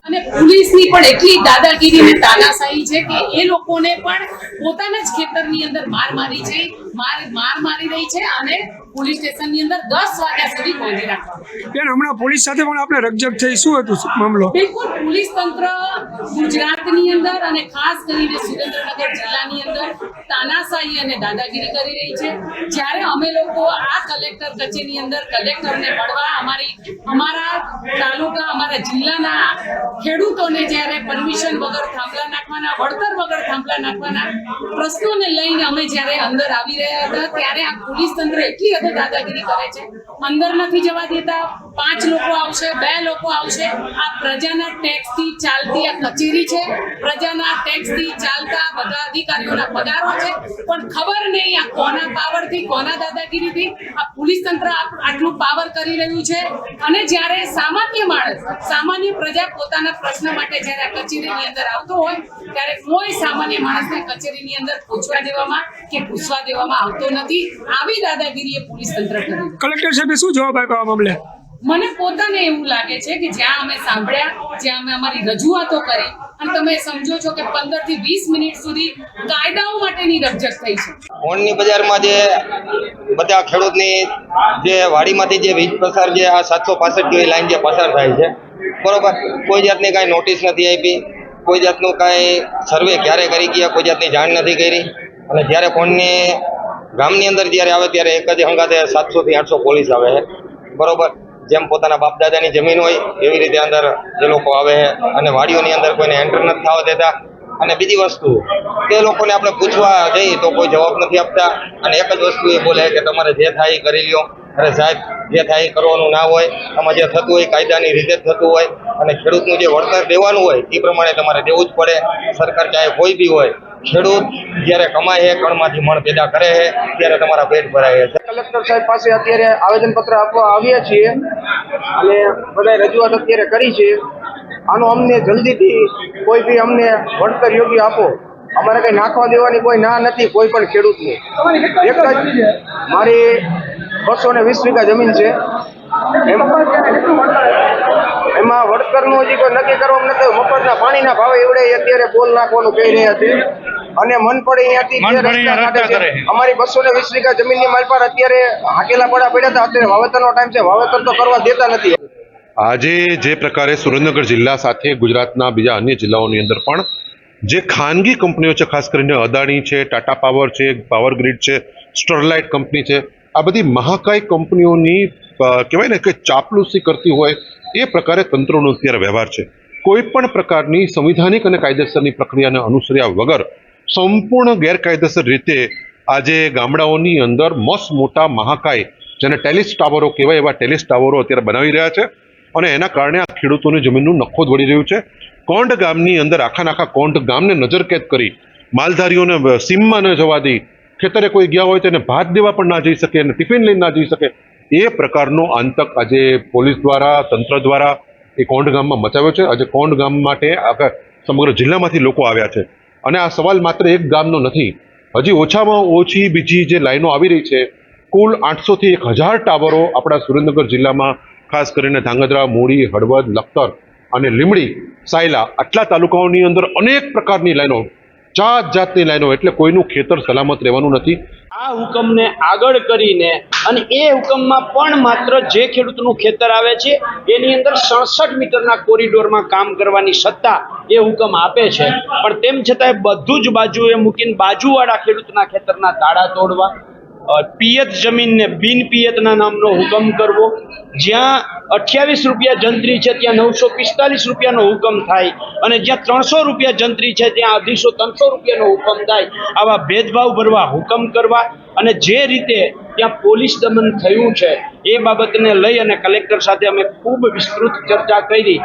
અને પોલીસની પણ એટલી દાદાગીરી અને તાનાશાહી છે કે એ લોકોને પણ પોતાના જ ખેતરની અંદર માર મારી રહી છે અને પોલીસ સ્ટેશનની અંદર 10 વાગ્યા સુધી પહોંચી રાખવા. બેન, હમણાં પોલીસ સાથે પણ આપણે રકઝક થઈ, શું હતું મામલો? બિલકુલ, પોલીસ તંત્ર ગુજરાતની અંદર અને ખાસ કરીને સુરેન્દ્રનગર જિલ્લાની અંદર તાનાશાહી અને દાદાગીરી કરી રહી છે. જ્યારે અમે લોકો આ કલેક્ટર કચેરીની અંદર કલેક્ટરને મળવા અમારા તાલુકા અમારા જિલ્લાના ખેડૂતોને જ્યારે પરમિશન વગર થાંભલા નાખવાના, વળતર વગર થાંભલા નાખવાના પ્રશ્નોને લઈને અમે જ્યારે અંદર આવી રહ્યા હતા ત્યારે આ પોલીસ તંત્ર એટલી હદે દાદાગીરી કરે છે. અંદર નથી જવા દેતા. 5 લોકો આવશે, 2 લોકો આવશે. આ પ્રજાના ટેક્સથી ચાલતી આ કચેરી છે, પ્રજાના ટેક્સથી ચાલતા બધા અધિકારીઓના પગારો છે, પણ ખબર નહીં આ કોના પાવરથી, કોના દાદાગીરીથી આ પોલીસ તંત્ર આટલું પાવર કરી રહ્યું છે. અને જ્યારે સામાન્ય માણસ, સામાન્ય પ્રજા પોતાના પ્રશ્ન માટે જ્યારે આ કચેરીની અંદર આવતો હોય ત્યારે કોઈ સામાન્ય માણસને કચેરીની અંદર પૂછવા દેવામાં કે પૂછવા દેવામાં આવતો નથી. આવી દાદાગીરી એ પોલીસ તંત્ર કરી. કલેક્ટર સાહેબે શું જવાબ આપ્યો આ મામલે? મને પોતાને એવું લાગે છે કે જ્યાં અમે સાંભળ્યા, જ્યાં અમે અમારી રજૂઆતો કરી અને તમે સમજો છો કે 15 થી 20 મિનિટ સુધી કાયદાઓ માટેની રકઝક થઈ છે. ફોનની બજારમાં જે બધા ખેડૂતની જે વાડીમાંથી જે વીજ પસાર જે આ 765 જેવી લાઈન જે પસાર થાય છે, બરોબર, કોઈ જાતની કાંઈ નોટિસ નથી આપી, કોઈ જાતનું કાંઈ સર્વે ક્યારે કરી ગયા, કોઈ જાતની જાણ નથી કરી. અને જ્યારે ફોનની ગામની અંદર જ્યારે આવે ત્યારે એક જ હંગાતે 700 થી 800 પોલીસ આવે છે, બરોબર. જેમ પોતાના બાપ દાદાની જમીન હોય એવી રીતે અંદર એ લોકો આવે છે અને વાડીઓની અંદર કોઈને એન્ટર નથી થવા દેતા. અને બીજી વસ્તુ, તે લોકોને આપણે પૂછવા જઈએ તો કોઈ જવાબ નથી આપતા અને એક જ વસ્તુ એ બોલે કે તમારે જે થાય એ કરી લ્યો. અરે સાહેબ, જે થાય એ કરવાનું ના હોય. આમાં જે થતું હોય કાયદાની રીતે જ થતું હોય અને ખેડૂતનું જે વળતર દેવાનું હોય એ પ્રમાણે તમારે દેવું જ પડે. સરકાર ચાહે કોઈ બી હોય, ખેડૂત જ્યારે કમાય છે, કણમાંથી મણ પેદા કરે છે ત્યારે તમારા પેટ ભરાય છે. કલેક્ટર સાહેબ પાસે અત્યારે આવેદનપત્ર આપવા આવ્યા છીએ અને બધા રજૂઆત અત્યારે કરી છે. આનો અમને જલ્દીથી કોઈ બી અમને વળતર યોગ્ય આપો. અમારે કંઈ નાખવા દેવાની કોઈ ના નથી કોઈ પણ ખેડૂતને. એક જ મારી 220 વીઘા જમીન છે, એમાં વળતરનું હજી કોઈ નક્કી કરવામાં નથી. મફતના પાણીના ભાવે એવડે અત્યારે પોલ નાખવાનું કહી રહ્યા છે અને મન પડે અહીંયાથી અમારી 220 વીઘા જમીનની માલ પર અત્યારે હાકેલા પડા પડ્યા હતા. અત્યારે વાવેતરનો ટાઈમ છે, વાવેતર તો કરવા દેતા નથી. આજે જે પ્રકારે સુરેન્દ્રનગર જિલ્લા સાથે ગુજરાતના બીજા અન્ય જિલ્લાઓની અંદર પણ જે ખાનગી કંપનીઓ છે, ખાસ કરીને અદાણી છે, ટાટા પાવર છે, પાવર ગ્રીડ છે, સ્ટરલાઇટ કંપની છે, આ બધી મહાકાય કંપનીઓની કહેવાય ને કે ચાપલૂસી કરતી હોય એ પ્રકારે તંત્રનો અત્યારે વ્યવહાર છે. કોઈ પણ પ્રકારની સંવિધાનિક અને કાયદેસરની પ્રક્રિયાને અનુસર્યા વગર સંપૂર્ણ ગેરકાયદેસર રીતે આજે ગામડાઓની અંદર મસ્ત મોટા મહાકાય, જેને ટેલિસ ટાવરો કહેવાય એવા ટેલિસ ટાવરો અત્યારે બનાવી રહ્યા છે અને એના કારણે આ ખેડૂતોની જમીનનું નખોદ વળી રહ્યું છે. કોંઢ ગામની અંદર આખા કોંઢ ગામને નજરકેદ કરી માલધારીઓને સીમમાં ન જવા દઈ, ખેતરે કોઈ ગયા હોય તેને ભાત દેવા પણ ના જઈ શકે અને ટિફિન લઈને ના જઈ શકે, એ પ્રકારનો આતંક આજે પોલીસ દ્વારા, તંત્ર દ્વારા એ કોંઢ ગામમાં મચાવ્યો છે. આજે કોંઢ ગામ માટે આખા સમગ્ર જિલ્લામાંથી લોકો આવ્યા છે અને આ સવાલ માત્ર એક ગામનો નથી. હજી ઓછામાં ઓછી બીજી જે લાઈનો આવી રહી છે, કુલ 800 થી 1000 ટાવરો આપણા સુરેન્દ્રનગર જિલ્લામાં, ખાસ કરીને ધાંગધ્રા, મૂળી, હળવદ, લખતર અને લીંબડી, સાયલા, આટલા તાલુકાઓની અંદર અનેક પ્રકારની લાઈનો, જાતની લાઈનો, એટલે કોઈનું ખેતર સલામત રહેવાનું નથી. આ હુકમને આગળ કરીને અને એ હુકમમાં પણ માત્ર જે ખેડૂતનું ખેતર આવે છે એની અંદર 67 મીટરના કોરિડોરમાં કામ કરવાની સત્તા એ હુકમ આપે છે. પણ તેમ છતાંય બધું જ બાજુએ મૂકીને બાજુવાળા ખેડૂતના ખેતરના તાળા તોડવા, પિયત જમીનને બિન પિયતના નામનો હુકમ કરવો, જ્યાં 28 રૂપિયા જંત્રી છે ત્યાં 945 રૂપિયાનો હુકમ થાય અને જ્યાં 300 રૂપિયા જંત્રી છે ત્યાં 250-300 રૂપિયાનો હુકમ થાય. આવા ભેદભાવ ભરવા હુકમ કરવા અને જે રીતે ત્યાં પોલીસ દમન થયું છે એ બાબતને લઈ અને કલેક્ટર સાથે અમે ખૂબ વિસ્તૃત ચર્ચા કરી.